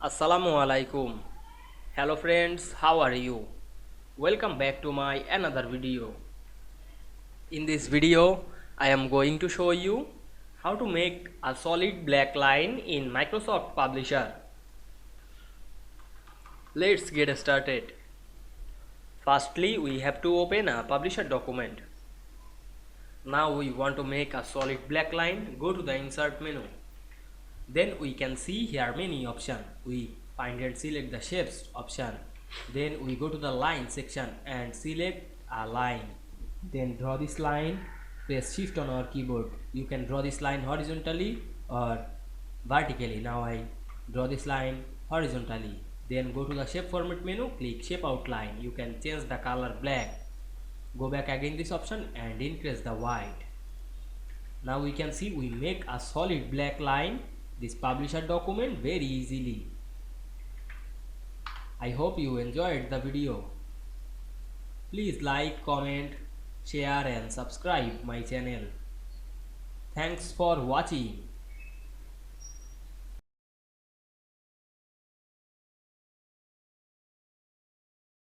Assalamu Walaikum. Hello friends, how are you? Welcome back to my another video. In this video, I am going to show you how to make a solid black line in Microsoft Publisher. Let's get started. Firstly, we have to open a Publisher document. Now we want to make a solid black line. Go to the Insert menu. Then we can see here many options. We find and select the shapes option. Then we go to the line section and select a line. Then draw this line. Press shift on our keyboard. You can draw this line horizontally or vertically. Now I draw this line horizontally. Then go to the shape format menu. Click shape outline. You can change the color black. Go back again this option and increase the white. Now we can see we make a solid black line this publisher document very easily. I hope you enjoyed the video. Please like, comment, share and subscribe my channel. Thanks for watching.